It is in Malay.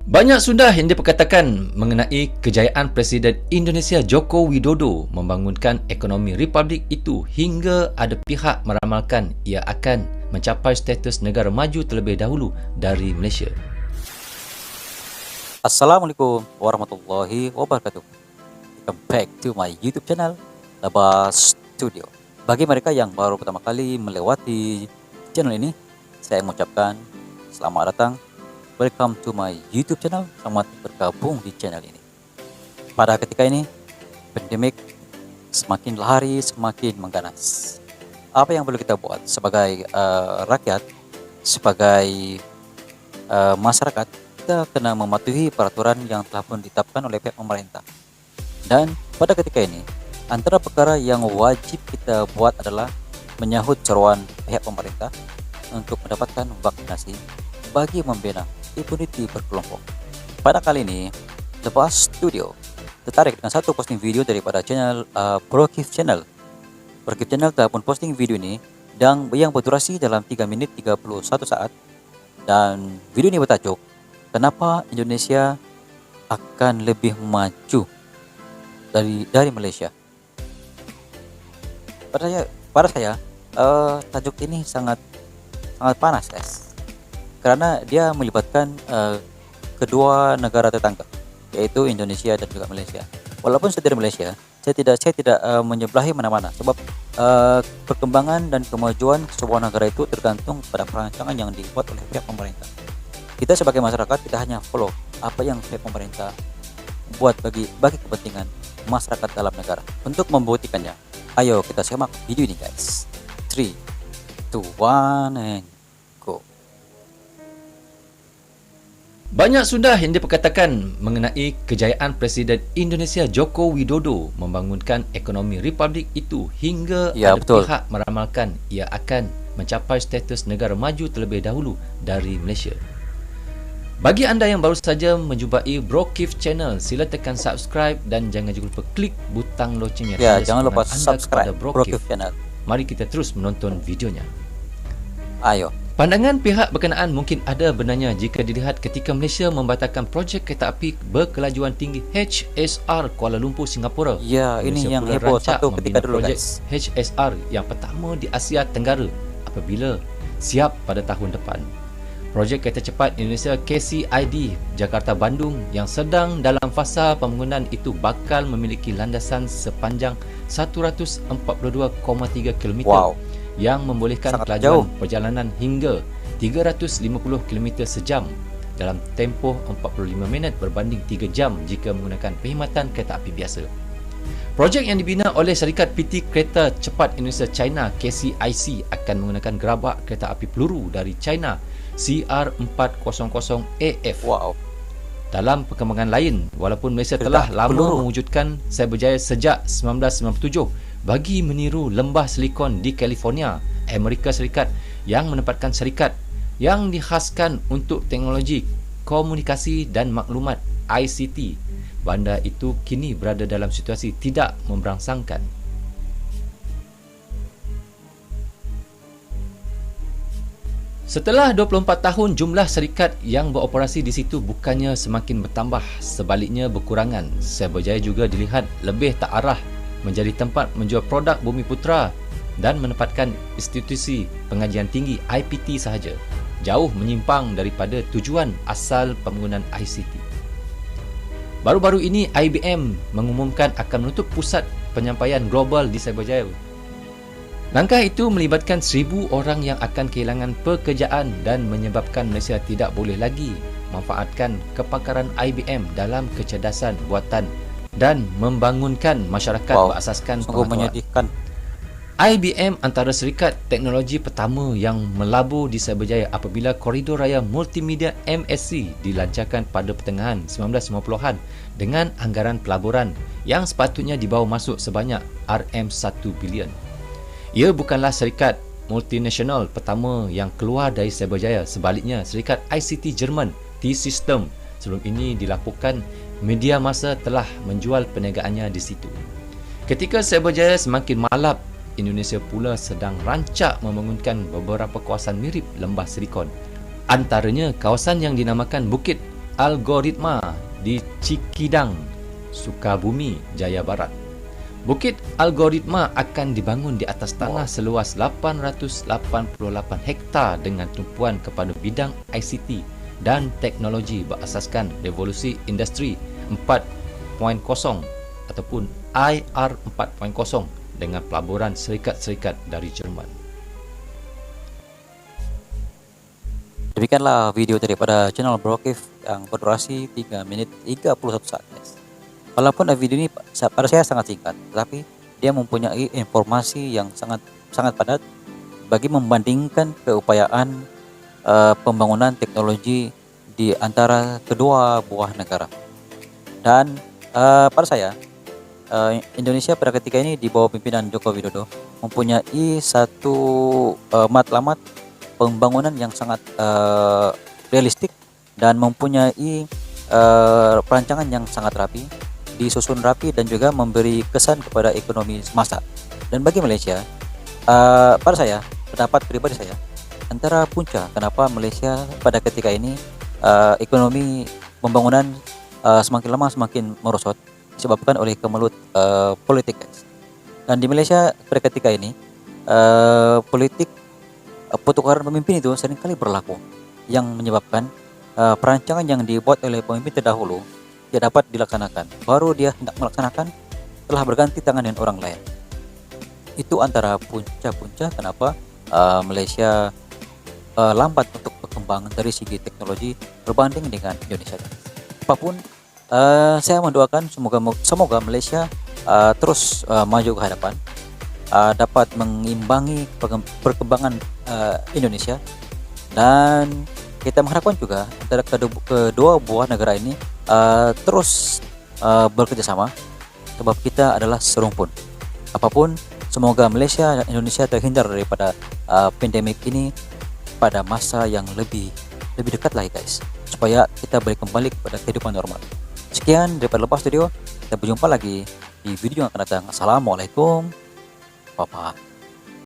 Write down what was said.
Banyak sudah yang diperkatakan mengenai kejayaan Presiden Indonesia Joko Widodo membangunkan ekonomi republik itu hingga ada pihak meramalkan ia akan mencapai status negara maju terlebih dahulu dari Malaysia. Assalamualaikum warahmatullahi wabarakatuh. Welcome back to my YouTube channel, Labas Studio. Bagi mereka yang baru pertama kali melewati channel ini, saya mengucapkan selamat datang. Welcome to my YouTube channel. Selamat bergabung di channel ini. Pada ketika ini, pandemik semakin hari semakin mengganas. Apa yang perlu kita buat sebagai rakyat, sebagai masyarakat? Kita kena mematuhi peraturan yang telah pun ditetapkan oleh pihak pemerintah. Dan pada ketika ini, antara perkara yang wajib kita buat adalah menyahut seruan pihak pemerintah untuk mendapatkan vaksinasi bagi membina immunity berkelompok. Pada kali ini, Labas Studio tertarik dengan satu posting video daripada channel Brokif Channel. Brokif Channel telah pun posting video ini yang berdurasi dalam 3 menit 31 saat, dan video ini bertajuk kenapa Indonesia akan lebih maju dari Malaysia. Pada saya tajuk ini sangat panas, guys, karena dia melibatkan kedua negara tetangga, yaitu Indonesia dan juga Malaysia. Walaupun saya dari Malaysia, saya tidak menyebelahi mana-mana, sebab perkembangan dan kemajuan sebuah negara itu tergantung pada perancangan yang dibuat oleh pihak pemerintah. Kita sebagai masyarakat, kita hanya follow apa yang pihak pemerintah buat bagi kepentingan masyarakat dalam negara. Untuk membuktikannya, ayo kita simak video ini, guys. 3, 2, 1 and go. Banyak sudah yang diperkatakan mengenai kejayaan Presiden Indonesia Joko Widodo membangunkan ekonomi republik itu hingga ada betul. pihak meramalkan ia akan mencapai status negara maju terlebih dahulu dari Malaysia. Bagi anda yang baru saja menjumpai Brokif Channel, sila tekan subscribe dan jangan juga lupa klik butang loncengnya. Jangan lupa subscribe Brokif Channel. Mari kita terus menonton videonya. Ayo. Pandangan pihak berkenaan mungkin ada benarnya jika dilihat ketika Malaysia membatalkan projek kereta api berkelajuan tinggi HSR Kuala Lumpur Singapura. Ini yang heboh satu ketika dulu, projek guys. HSR yang pertama di Asia Tenggara apabila siap pada tahun depan. Projek kereta cepat Indonesia KCID Jakarta Bandung yang sedang dalam fasa pembangunan itu bakal memiliki landasan sepanjang 142,3 km. Wow. Yang membolehkan Sangat kelajuan jauh. perjalanan hingga 350 km sejam dalam tempoh 45 minit berbanding 3 jam jika menggunakan perkhidmatan kereta api biasa. Projek yang dibina oleh syarikat PT Kereta Cepat Indonesia China KCIC akan menggunakan gerabak kereta api peluru dari China CR400AF. Wow. Dalam perkembangan lain, walaupun Malaysia telah lama mewujudkan cyberjaya sejak 1997 bagi meniru lembah silikon di California, Amerika Serikat yang menempatkan syarikat yang dikhaskan untuk teknologi komunikasi dan maklumat ICT, bandar itu kini berada dalam situasi tidak memberangsangkan. Setelah 24 tahun, jumlah syarikat yang beroperasi di situ bukannya semakin bertambah, sebaliknya berkurangan. Cyberjaya juga dilihat lebih tak arah menjadi tempat menjual produk Bumi Putra dan menempatkan institusi pengajian tinggi IPT sahaja, jauh menyimpang daripada tujuan asal pembangunan ICT. Baru-baru ini IBM mengumumkan akan menutup pusat penyampaian global di Cyberjaya. Langkah itu melibatkan 1,000 orang yang akan kehilangan pekerjaan dan menyebabkan Malaysia tidak boleh lagi memanfaatkan kepakaran IBM dalam kecerdasan buatan dan membangunkan masyarakat berasaskan pengetahuan. Menyedihkan. IBM antara syarikat teknologi pertama yang melabur di Cyberjaya apabila koridor raya multimedia MSC dilancarkan pada pertengahan 1950-an dengan anggaran pelaburan yang sepatutnya dibawa masuk sebanyak RM1 bilion. Ia bukanlah syarikat multinasional pertama yang keluar dari Cyberjaya. Sebaliknya, syarikat ICT Jerman T-System sebelum ini dilaporkan media masa telah menjual perniagaannya di situ. Ketika Cyberjaya semakin malap, Indonesia pula sedang rancak membangunkan beberapa kawasan mirip lembah silikon. Antaranya kawasan yang dinamakan Bukit Algoritma di Cikidang, Sukabumi, Jaya Barat. Bukit Algoritma akan dibangun di atas tanah seluas 888 hektar dengan tumpuan kepada bidang ICT dan teknologi berasaskan revolusi industri 4.0 ataupun IR 4.0 dengan pelaburan serikat-serikat dari Jerman. Demikianlah video daripada channel Brokif yang berdurasi 3 menit 31 saat, guys. Walaupun video ini pada saya sangat singkat, tetapi dia mempunyai informasi yang sangat padat bagi membandingkan keupayaan pembangunan teknologi di antara kedua buah negara. Dan pada saya, Indonesia pada ketika ini di bawah pimpinan Joko Widodo mempunyai satu matlamat pembangunan yang sangat realistik dan mempunyai perancangan yang sangat rapi, disusun rapi dan juga memberi kesan kepada ekonomi semasa. Dan bagi Malaysia, pada saya, pendapat pribadi saya, antara punca kenapa Malaysia pada ketika ini ekonomi pembangunan semakin lama semakin merosot disebabkan oleh kemelut politik, guys. Dan di Malaysia pada ketika ini politik pertukaran pemimpin itu seringkali berlaku yang menyebabkan perancangan yang dibuat oleh pemimpin terdahulu tidak dapat dilaksanakan. Baru dia hendak melaksanakan telah berganti tangan dengan orang lain. Itu antara punca-punca kenapa Malaysia lambat untuk berkembang dari segi teknologi berbanding dengan Indonesia. Apapun, saya mendoakan semoga Malaysia terus maju ke hadapan, dapat mengimbangi perkembangan Indonesia, dan kita mengharapkan juga antara kedua buah negara ini terus bekerjasama, sebab kita adalah serumpun. Apapun, semoga Malaysia dan Indonesia terhindar daripada pandemik ini pada masa yang lebih dekat lagi, guys, supaya kita balik kembali kepada kehidupan normal. Sekian daripada Lepas Studio, kita berjumpa lagi di video yang akan datang. Assalamualaikum, bye-bye.